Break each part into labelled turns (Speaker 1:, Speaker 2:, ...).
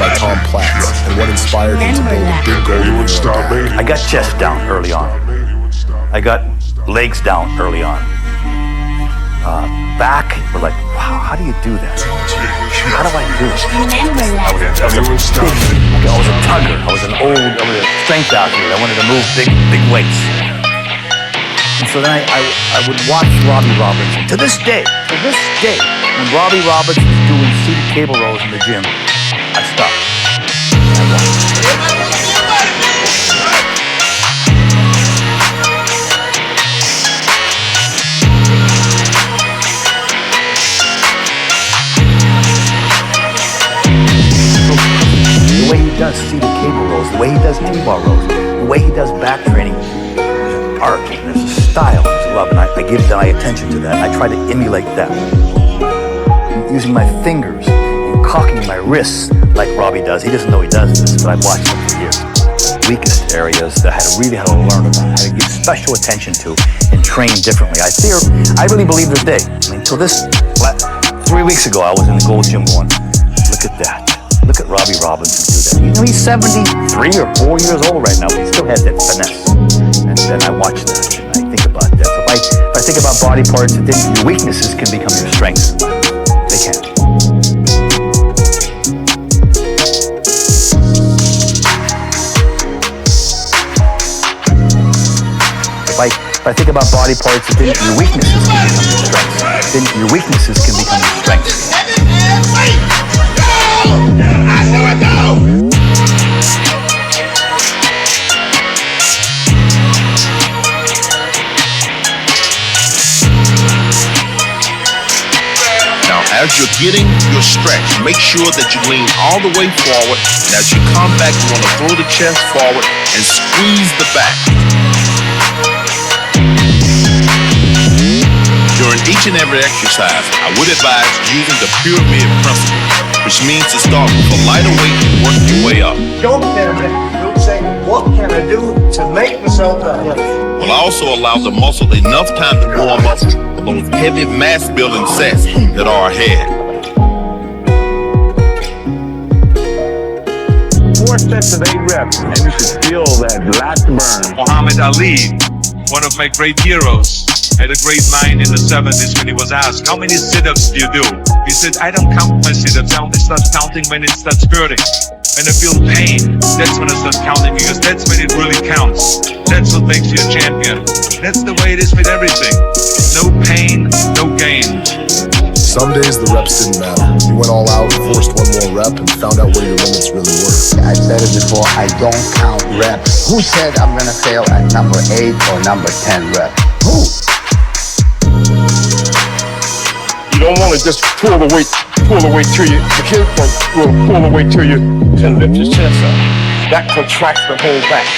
Speaker 1: by Tom Platz and what inspired him to build a big golden.
Speaker 2: I got chest down early on. I got legs down early on. Back, we're like, wow, how do you do that? How do I do it? I was a tugger. I was a strength athlete. I wanted to move big weights. And so then I would watch Robbie Robinson. To this day, when Robbie Robinson was doing seated cable rows in the gym, I stopped. I watched. The way he does seated cable rows, the way he does T-bar rows, the way he does back training, there's art, there's a style, there's love, and I give my attention to that. I try to emulate that. Using my fingers and cocking my wrists like Robbie does. He doesn't know he does this, but I've watched him for years. Weakest areas that I really had to learn about, had to give special attention to and train differently. I really believe this day. I mean, until 3 weeks ago, I was in the gold gym going, look at that. Look at Robbie Robinson do that. You know, he's 73 or 4 years old right now, but he still has that finesse. And then I watch that and I think about that. So if I think about body parts, then your weaknesses can become your strengths. They can. If I think about body parts, then your weaknesses can become your strengths. Then your weaknesses can become your strengths.
Speaker 3: As you're getting your stretch, make sure that you lean all the way forward. And as you come back, you want to throw the chest forward and squeeze the back. During each and every exercise, I would advise using the pyramid principle, which means to start with a lighter weight and work your way up.
Speaker 4: Don't say, what can I do to make myself better?
Speaker 3: Will also allow the muscle enough time to warm up those heavy mass building sets that are ahead.
Speaker 5: 4 sets of 8 reps, and you should feel that lat burn.
Speaker 6: Muhammad Ali, one of my great heroes, had a great line in the 70s when he was asked, how many sit-ups do you do? He said, I don't count my sit-ups, I only start counting when it starts hurting. When I feel pain, that's when I start counting, because that's when it really counts. That's what makes you a champion. That's the way it is with everything. No pain, no gain.
Speaker 1: Some days the reps didn't matter. You went all out, forced one more rep, and found out where your limits really were.
Speaker 7: I said it before, I don't count reps. Who said I'm gonna fail at number 8 or number 10 rep? Who?
Speaker 5: You don't want to just pull the weight to you. The kid will pull the weight to you and lift your chest up. That contracts the whole back.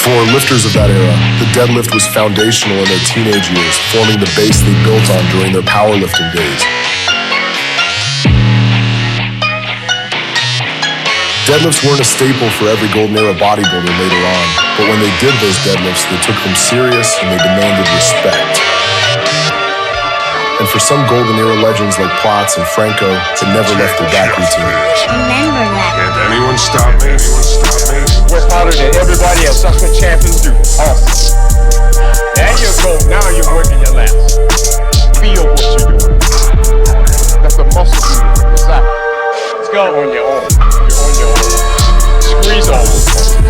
Speaker 1: For lifters of that era, the deadlift was foundational in their teenage years, forming the base they built on during their powerlifting days. Deadlifts weren't a staple for every golden era bodybuilder later on, but when they did those deadlifts, they took them serious and they demanded respect. And for some golden era legends like Platz and Franco, it never left their back routine.
Speaker 8: Remember that.
Speaker 5: Can't anyone stop me? Work harder than everybody else. That's what champions do. Awesome. There you go. Now you're working your lats. Feel what you're doing. That's a muscle movement. Decide. Let's go on your own. You're on your own. Squeeze all those muscles.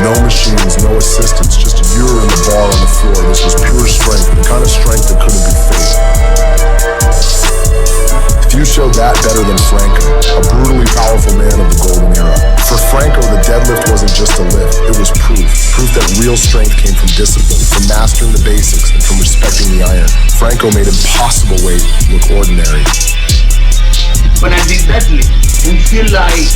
Speaker 1: No machines, no assistance, just you and the bar on the floor. This was pure strength, the kind of strength that couldn't be faked. Few showed that better than Franco, a brutally powerful man of the golden era. For Franco, the deadlift wasn't just a lift, it was proof that real strength came from discipline, from mastering the basics, and from respecting the iron. Franco made impossible weight look ordinary.
Speaker 9: When I did deadlift, I feel like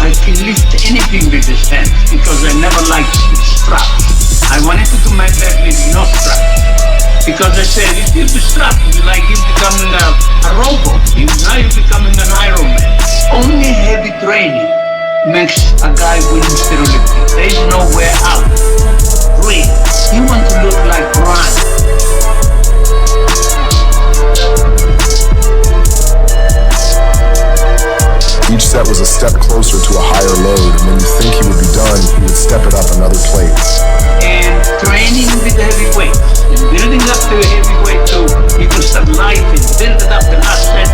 Speaker 9: I can lift anything with this hand because I never liked straps. I wanted to do my deadlift no straps because I said if you do straps, it's like you becoming a robot. Now you're becoming an Iron Man. Only heavy training makes a guy win Mr. Olympia. There is nowhere out. Really, you want to look like Ron.
Speaker 1: Each set was a step closer to a higher load, and when you think he would be done, he would step it up another plate.
Speaker 9: And training with the heavy weights, and building up to a heavy weight too, you can start light and build it up the last set.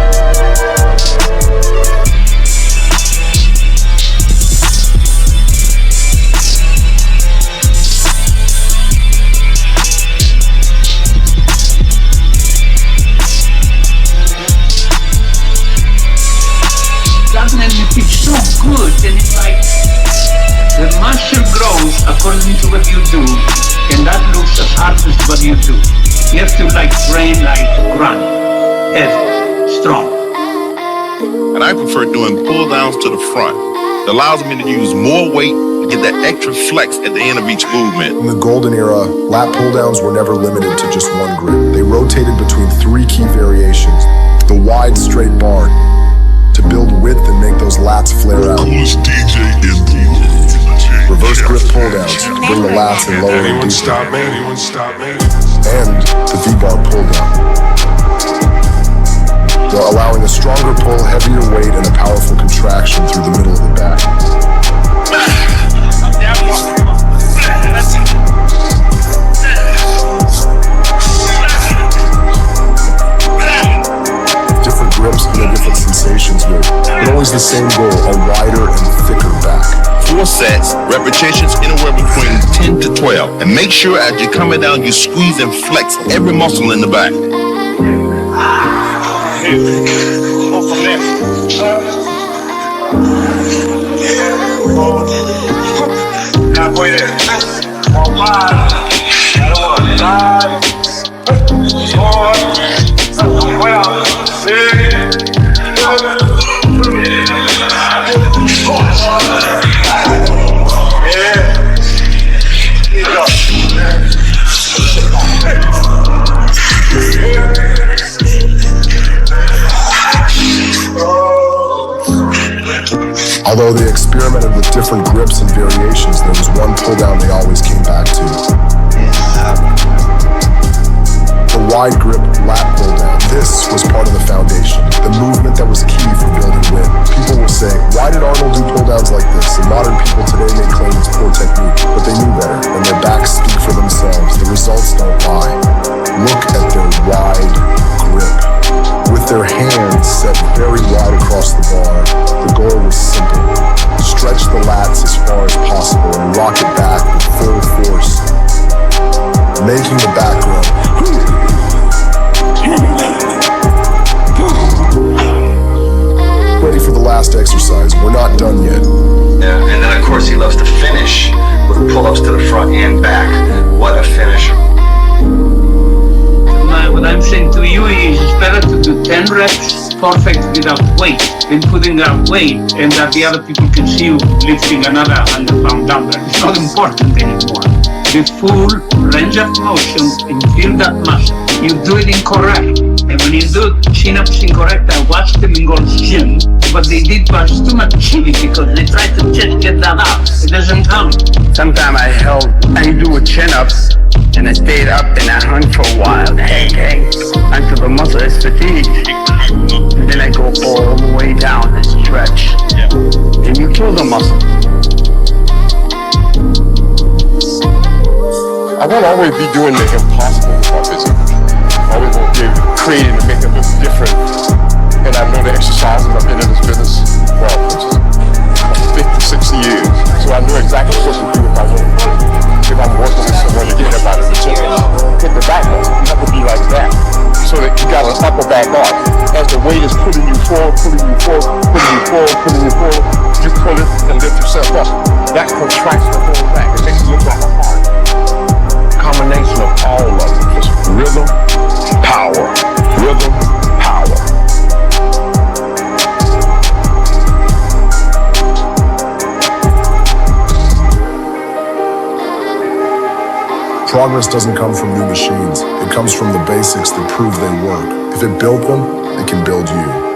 Speaker 9: It's so good, and it's like the muscle grows according to what you do, and that looks as hard as what you do. You have to like train like run, heavy, strong.
Speaker 3: And I prefer doing pull downs to the front. It allows me to use more weight to get that extra flex at the end of each movement.
Speaker 1: In the golden era, lat pull-downs were never limited to just one grip. They rotated between three key variations. The wide, straight bar, to build width and make those lats flare out.
Speaker 8: Coolest DJ in the world.
Speaker 1: Reverse grip pull-downs, bring the lats and lower and deeper. And the V-bar pull-down, while allowing a stronger pull, heavier weight, and a powerful contraction through the middle of the back. Different grips and different sensations with, but always the same goal, a wider and thicker back.
Speaker 3: 4 sets, repetitions anywhere between 10 to 12. And make sure as you're coming down, you squeeze and flex every muscle in the back.
Speaker 5: Halfway there. 5, 6,
Speaker 1: Although they experimented with different grips and variations, there was one pull-down they always came back to. The wide grip lat pull-down. This was part of the foundation, the movement that was key for building width. People will say, why did Arnold do pull-downs like this? And modern people today may claim it's poor technique, but they knew better, and their backs speak for themselves. The results don't lie. Look at their wide grip. With their hands set very wide across the bar, the goal was simple. Stretch the lats as far as possible and rock it back with full force, making the back grow. Ready for the last exercise. We're not done yet.
Speaker 10: Yeah, and then of course he loves to finish with pull-ups to the front and back. What a finisher.
Speaker 9: What I'm saying to you is it's better to do 10 reps perfect without weight than putting out weight and that the other people can see you lifting another 100-pound dumbbell. It's not important anymore. The full range of motion and feel that muscle. You do it incorrect. And when you do chin-ups incorrect, I watched them in Gold's Gym. What they did was too much chili because they tried to just get that out. It doesn't come.
Speaker 7: Sometimes I do a chin-up and I stayed up and I hung for a while. Hang, until the muscle is fatigued. And then I go all the way down and stretch. And you kill the muscle.
Speaker 5: I won't always be doing the impossible with my physique. I always want to be able to create it and make it look different. And I know the exercises. I've been in this business, well, 50, 60 years. So I know exactly what to do if I want. If I'm working with someone to get up out of the gym, hit the back muscle. You have to be like that. So that you got an upper back arc. As the weight is pulling you forward, you pull it and lift yourself up. That contracts the whole back. It makes it look like a heart. Combination of all of them. Just rhythm, power. Rhythm, power.
Speaker 1: Progress doesn't come from new machines. It comes from the basics that prove they work. If it built them, it can build you.